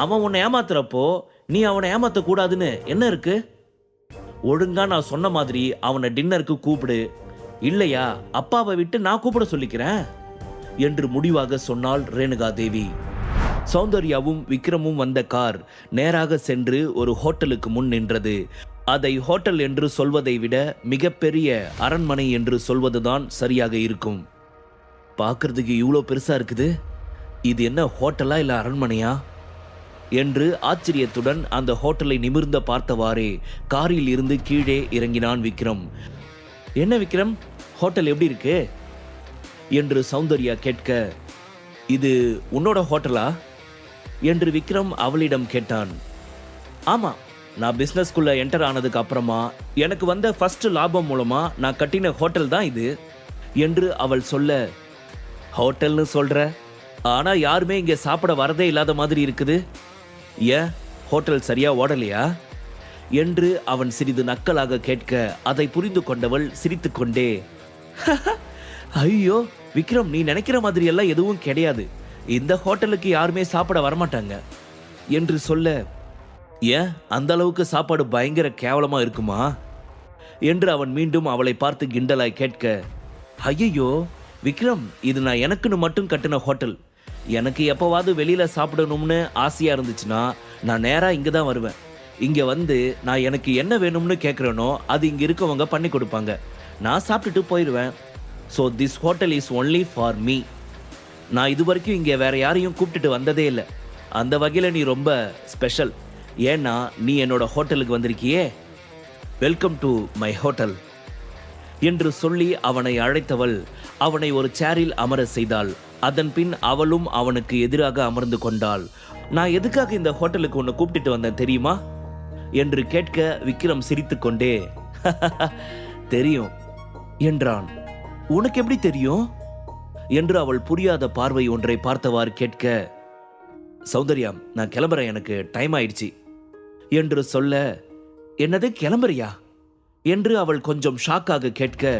அவன் உன்னை ஏமாத்துறப்போ நீ அவனை ஏமாத்த கூடாதுன்னு என்ன இருக்கு? ஒழுங்கா நான் சொன்ன மாதிரி அவனை டின்னருக்கு கூப்பிடு, இல்லையா அப்பாவை விட்டு நான் கூப்பிட சொல்லிக்கிறேன் என்று முடிவாக சொன்னாள் ரேணுகா தேவி. சௌந்தர்யாவும் விக்ரமும் வந்த கார் நேராக சென்று ஒரு ஹோட்டலுக்கு முன் நின்றது. அதை ஹோட்டல் என்று சொல்வதை விட மிகப்பெரிய அரண்மனை என்று சொல்வதுதான் சரியாக இருக்கும். பார்க்கறதுக்கு இவ்வளோ பெருசா இருக்குது, இது என்ன ஹோட்டலா இல்ல அரண்மனையா என்று ஆச்சரியத்துடன் அந்த ஹோட்டலை நிமிர்ந்த பார்த்தவாறே காரில் இருந்து கீழே இறங்கினான் விக்ரம். என்ன விக்ரம், ஹோட்டல் எப்படி இருக்கு என்று சௌந்தர்யா கேட்க, இது உன்னோட ஹோட்டலா என்று விக்ரம் அவளிடம் கேட்டான். ஆமா, நான் பிசினஸ்குள்ள என்டர் ஆனதுக்கு அப்புறமா எனக்கு வந்த ஃபர்ஸ்ட் லாபம் மூலமா நான் கட்டின ஹோட்டல் தான் இது என்று அவள் சொல்ல, ஹோட்டல்னு சொல்ற, ஆனா யாருமே இங்க சாப்பிட வரதே இல்லாத மாதிரி இருக்குது, ஏன் ஹோட்டல் சரியா ஓடலையா என்று அவன் சிறிது நக்கலாக கேட்க, அதை புரிந்து கொண்டவள் சிரித்துக்கொண்டே, ஐயோ விக்ரம், நீ நினைக்கிற மாதிரி எல்லாம் எதுவும் கிடையாது, இந்த ஹோட்டலுக்கு யாருமே சாப்பிட வரமாட்டாங்க என்று சொல்ல, ஏன் அந்த அளவுக்கு சாப்பாடு பயங்கர கேவலமா இருக்குமா என்று அவன் மீண்டும் அவளை பார்த்து கிண்டலாய் கேட்க, ஐயோ விக்ரம், இது நான் எனக்குன்னு மட்டும் கட்டின ஹோட்டல், எனக்கு எப்போவாவது வெளியில சாப்பிடணும்னு ஆசையா இருந்துச்சுன்னா நான் நேரா இங்க தான் வருவேன். இங்க வந்து நான் எனக்கு என்ன வேணும்னு கேட்குறேனோ அது இங்க இருக்கவங்க பண்ணி கொடுப்பாங்க, நான் சாப்பிட்டுட்டு போயிடுவேன். So this hotel is only for me. நான் இது வரைக்கும் இங்கே வேற யாரையும் கூப்பிட்டுட்டு வந்ததே இல்லை. அந்த வகையில் நீ ரொம்ப ஸ்பெஷல், ஏன்னா நீ என்னோட ஹோட்டலுக்கு வந்திருக்கியே, வெல்கம் டு மை ஹோட்டல் என்று சொல்லி அவனை அழைத்தவள் அவனை ஒரு சேரில் அமர செய்தாள். அதன் பின் அவளும் அவனுக்கு எதிராக அமர்ந்து கொண்டாள். நான் எதுக்காக இந்த ஹோட்டலுக்கு உன்னை கூப்பிட்டுட்டு வந்தேன் தெரியுமா என்று கேட்க, விக்ரம் சிரித்துக்கொண்டே, தெரியும் என்றான். உனக்கு எப்படி தெரியும் என்று அவள் புரியாத பார்வை ஒன்றை பார்த்தவாறு கேட்க, சௌந்தர்யா நான் கிளம்புறேன், எனக்கு டைம் ஆயிடுச்சு என்று சொல்ல, என்னது கிளம்புறியா என்று அவள் கொஞ்சம் ஷாக்காக கேட்க,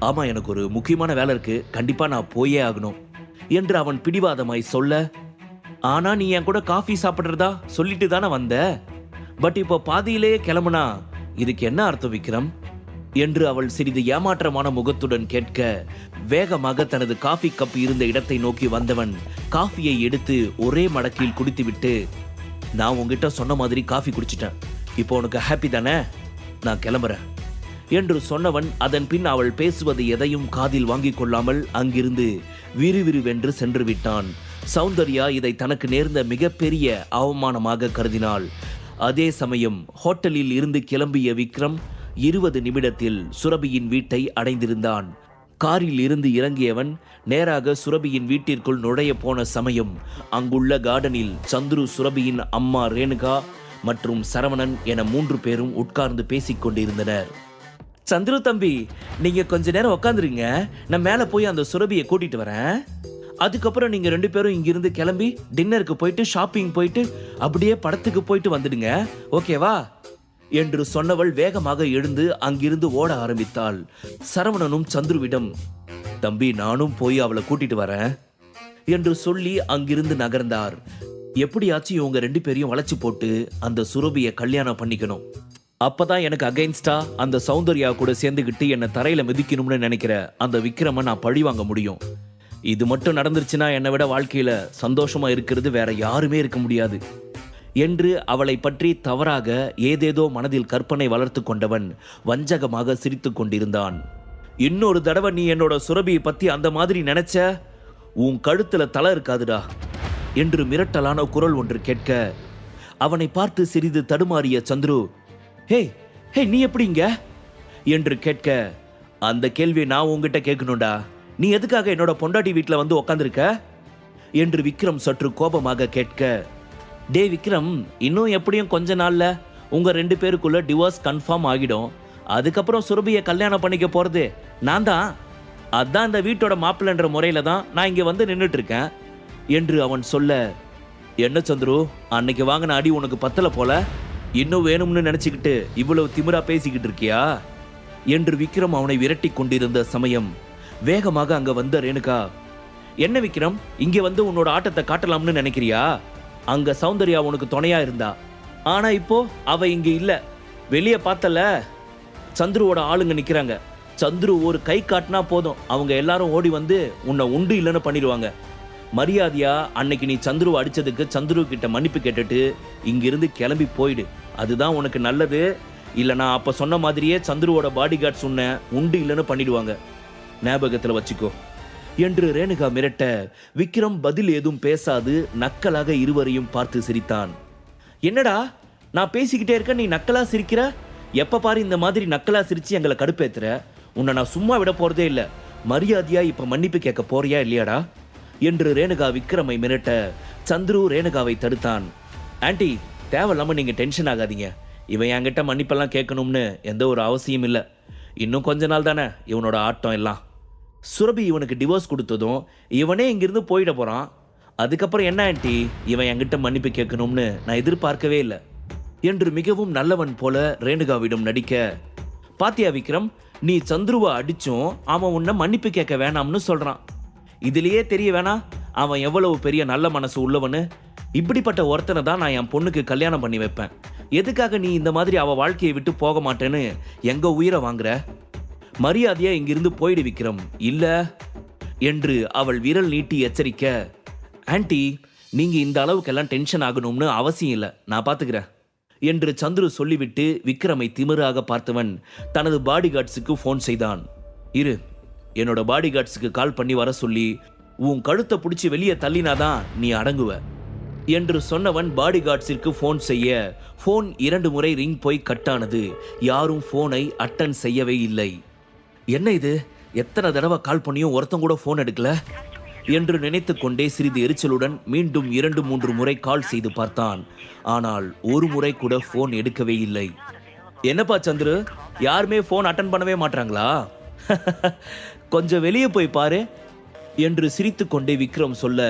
ஆமா எனக்கு ஒரு முக்கியமான வேலை இருக்கு, கண்டிப்பா நான் போயே ஆகணும் என்று அவன் பிடிவாதமாய் சொல்ல, ஆனா நீ என் கூட காஃபி சாப்பிடுறதா சொல்லிட்டு தானே வந்த, பட் இப்போ பாதியிலேயே கிளம்புனா இதுக்கு என்ன அர்த்தம் விக்ரம் என்று அவள் சிறிது ஏமாற்றமான முகத்துடன் கேட்க, வேகமாக தனது காஃபி கப் இருந்த இடத்தை நோக்கி வந்தவன் காஃபியை எடுத்து ஒரே மடக்கில் குடித்துவிட்டு, நான் உங்ககிட்ட சொன்ன மாதிரி காஃபி குடிச்சிட்டேன், இப்போ உனக்கு ஹாப்பி தானே, நான் கிளம்புறேன் என்று சொன்னவன் அதன் பின் அவள் பேசுவது எதையும் காதில் வாங்கிக் கொள்ளாமல் அங்கிருந்து விறுவிறுவென்று சென்று விட்டான். சௌந்தர்யா இதை தனக்கு நேர்ந்த மிகப்பெரிய அவமானமாக கருதினாள். அதே சமயம் ஹோட்டலில் இருந்து கிளம்பிய விக்ரம் 20 நிமிடத்தில் சுரபியின் வீட்டை அடைந்திருந்தான். காரில் இருந்து இறங்கியவன் நேராக சுரபியின் வீட்டிற்குள் நுழைய போன சமயம் அங்குள்ள கார்டனில் சந்துரு, சுரபியின் அம்மா ரேணுகா மற்றும் சரவணன் என 3 பேரும் உட்கார்ந்து பேசிக் கொண்டிருந்தனர். சந்துரு தம்பி, நீங்க கொஞ்ச நேரம் உட்காந்துருங்க, நான் மேல போய் அந்த சுரபியை கூட்டிட்டு வரேன், அதுக்கப்புறம் நீங்க 2 பேரும் இங்கிருந்து கிளம்பி டின்னருக்கு போயிட்டு ஷாப்பிங் போயிட்டு அப்படியே படத்துக்கு போயிட்டு வந்துடுங்க, ஓகேவா என்று சொன்னவள் வேகமாக எழுந்து அங்கிருந்து ஓட ஆரம்பித்தாள். சரவணனும் சந்துருவிடம், தம்பி நானும் போய் அவளை கூட்டிட்டு வரேன் என்று சொல்லி அங்கிருந்து நகர்ந்தார். எப்படியாச்சும் இவங்க 2 பேரையும் வளைச்சு போட்டு அந்த சுரபியை கல்யாணம் பண்ணிக்கணும், அப்பதான் எனக்கு அகைன்ஸ்டா அந்த சௌந்தர்யா கூட சேர்ந்துகிட்டு என்னை தரையில மிதிக்கணும்னு நினைக்கிற அந்த விக்ரம நான் பழி வாங்க முடியும். இது மட்டும் நடந்துருச்சுன்னா என்னை விட வாழ்க்கையில சந்தோஷமா இருக்கிறது வேற யாருமே இருக்க முடியாது என்று அவளை பற்றி தவறாக ஏதேதோ மனதில் கற்பனை வளர்த்து கொண்டவன் வஞ்சகமாக சிரித்து கொண்டிருந்தான். இன்னொரு தடவை நீ என்னோட சுரபியை பத்தி அந்த மாதிரி நினைச்ச, உன் கழுத்துல தலை இருக்காதுடா என்று மிரட்டலான குரல் ஒன்று கேட்க, அவனை பார்த்து சிறிது தடுமாறிய சந்துரு, ஹே ஹே நீ எப்படிங்க என்று கேட்க, அந்த கேள்வியை நான் உங்ககிட்ட கேட்கணும்டா, நீ எதுக்காக என்னோட பொண்டாட்டி வீட்டில் வந்து உக்காந்துருக்க என்று விக்ரம் சற்று கோபமாக கேட்க, டே விக்ரம், இன்னும் எப்படியும் கொஞ்ச நாள்ல உங்க 2 பேருக்குள்ள டிவோர்ஸ் கன்ஃபார்ம் ஆகிடும், அதுக்கப்புறம் சுரபியை கல்யாணம் பண்ணிக்க போறது நான் தான், அதான் இந்த வீட்டோட மாப்பிள்ளன்ற முறையில தான் நான் இங்க வந்து நின்றுட்டு இருக்கேன் என்று அவன் சொல்ல, என்ன சந்துரு, அன்னைக்கு வாங்கின அடி உனக்கு பத்தல போல, இன்னும் வேணும்னு நினைச்சுக்கிட்டு இவ்வளவு திமிரா பேசிக்கிட்டு இருக்கியா என்று விக்ரம் அவனை விரட்டி கொண்டிருந்த சமயம் வேகமாக அங்க வந்த ரேணுகா, என்ன விக்ரம், இங்க வந்து உன்னோட ஆட்டத்தை காட்டலாம்னு நினைக்கிறியா அங்க சௌந்தர்யா உனக்கு துணையா இருந்தா. ஆனா இப்போ அவ இங்க இல்ல. வெளியே பார்த்தல, சந்துருவோட ஆளுங்க நிக்கிறாங்க. சந்துரு ஒரு கை காட்டினா போதும், அவங்க எல்லாரும் ஓடி வந்து உன்னை உண்டு இல்லைன்னு பண்ணிடுவாங்க. மரியாதையா அன்னைக்கு நீ சந்துருவை அடிச்சதுக்கு சந்துரு கிட்ட மன்னிப்பு கேட்டுட்டு இங்கிருந்து கிளம்பி போயிடு. அதுதான் உனக்கு நல்லது. இல்ல நான் அப்ப சொன்ன மாதிரியே சந்துருவோட பாடி கார்ட்ஸ் உன்னை உண்டு இல்லைன்னு பண்ணிடுவாங்க. ஞாபகத்துல வச்சுக்கோ என்று ரேணுகா மிரட்ட, விக்ரம் பதில் ஏதும் பேசாது நக்கலாக இருவரையும் பார்த்து சிரித்தான். என்னடா நான் பேசிக்கிட்டே இருக்க, நீ நக்கலா சிரிக்கிற? எப்ப பாரு இந்த மாதிரி நக்கலா சிரிச்சு எங்களை கடுப்பேத்துற. உன்னை நான் சும்மா விட போறதே இல்ல. மரியாதையா இப்ப மன்னிப்பு கேட்க போறியா இல்லையாடா என்று ரேணுகா விக்ரமை மிரட்ட, சந்துரு ரேணுகாவை தடுத்தான். ஆன்ட்டி, தேவையில்லாம நீங்க டென்ஷன் ஆகாதீங்க. இவன் என்கிட்ட மன்னிப்பெல்லாம் கேட்கணும்னு எந்த ஒரு அவசியம் இல்லை. இன்னும் கொஞ்ச நாள் தானே இவனோட ஆட்டம் எல்லாம். சுரபி இவனுக்கு டிவோர்ஸ் கொடுத்ததும் இவனே இங்கிருந்து போயிட போறான். அதுக்கப்புறம் என்ன ஆன்ட்டி, இவன் என்கிட்ட மன்னிப்பு கேட்கணும்னு நான் எதிர்பார்க்கவே இல்லை என்று மிகவும் நல்லவன் போல ரேணுகாவிடம் நடிக்க, பாத்தியா விக்ரம், நீ சந்துருவை அடிச்சும் அவன் உன்னை மன்னிப்பு கேட்க வேணாம்னு சொல்றான். இதுலயே தெரிய வேணா அவன் எவ்வளவு பெரிய நல்ல மனசு உள்ளவனு. இப்படிப்பட்ட ஒருத்தனை தான் நான் என் பொண்ணுக்கு கல்யாணம் பண்ணி வைப்பேன். எதுக்காக நீ இந்த மாதிரி அவ வாழ்க்கையை விட்டு போக மாட்டேன்னு எங்க உயிரை வாங்குற? மரியாதையா இங்கிருந்து போயிடு விக்ரம், இல்ல என்று அவள் விரல் நீட்டி எச்சரிக்க, ஆன்ட்டி நீங்க இந்த அளவுக்கெல்லாம் டென்ஷன் ஆகணும்னு அவசியம் இல்லை, நான் பாத்துக்கிறேன் என்று சந்துரு சொல்லிவிட்டு விக்ரமை திமிராக பார்த்தவன் தனது பாடி கார்ட்ஸுக்கு ஃபோன் செய்தான். இரு, என்னோட பாடி கார்ட்ஸுக்கு கால் பண்ணி வர சொல்லி உன் கழுத்தை பிடிச்சி வெளியே தள்ளினாதான் நீ அடங்குவ என்று சொன்னவன் பாடி கார்ட்ஸிற்கு ஃபோன் செய்ய, ஃபோன் 2 முறை ரிங் போய் கட்டானது. யாரும் ஃபோனை அட்டன் செய்யவே இல்லை. என்ன இது, எத்தனை தடவை கால் பண்ணியும் ஒருத்தன் கூட ஃபோன் எடுக்கல என்று நினைத்து கொண்டே சிறிது எரிச்சலுடன் மீண்டும் 2-3 முறை கால் செய்து பார்த்தான். ஆனால் ஒரு முறை கூட ஃபோன் எடுக்கவே இல்லை. என்னப்பா சந்துரு, யாருமே ஃபோன் அட்டன் பண்ணவே மாட்டாங்களா? கொஞ்சம் வெளியே போய் பாரு என்று சிரித்து கொண்டே விக்ரம் சொல்ல,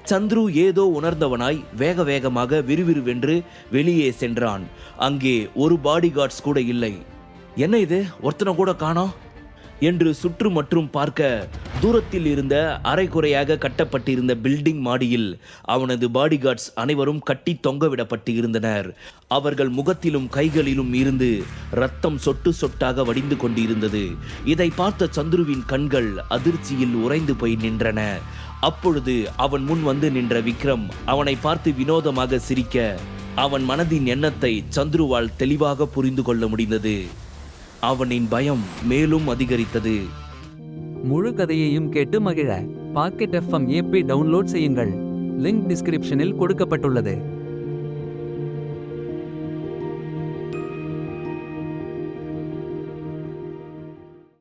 சந்துரு ஏதோ உணர்ந்தவனாய் வேக வேகமாக விறுவிறுவென்று வெளியே சென்றான். அங்கே ஒரு பாடி கார்ட்ஸ் கூட இல்லை. என்ன இது, ஒருத்தனை கூட காணோம் என்று சுற்று மற்றும் பார்க்க, தூரத்தில் இருந்த அரைகுறையாக கட்டப்பட்டிருந்த பில்டிங் மாடியில் அவனது பாடி கார்ட்ஸ் அனைவரும் கட்டி தொங்கவிடப்பட்டு இருந்தனர். அவர்கள் முகத்திலும் கைகளிலும் இருந்து ரத்தம் சொட்டு சொட்டாக வடிந்து கொண்டிருந்தது. இதை பார்த்த சந்துருவின் கண்கள் அதிர்ச்சியில் உறைந்து போய் நின்றன. அப்பொழுது அவன் முன் வந்து நின்ற விக்ரம் அவனை பார்த்து வினோதமாக சிரிக்க, அவன் மனதின் எண்ணத்தை சந்துருவால் தெளிவாக புரிந்து கொள்ள முடிந்தது. அவனின் பயம் மேலும் அதிகரித்தது. முழு கதையையும் கேட்டு மகிழ பாக்கெட் FM ஆப்பை டவுன்லோட் செய்யுங்கள். லிங்க் டிஸ்கிரிப்ஷனில் கொடுக்கப்பட்டுள்ளது.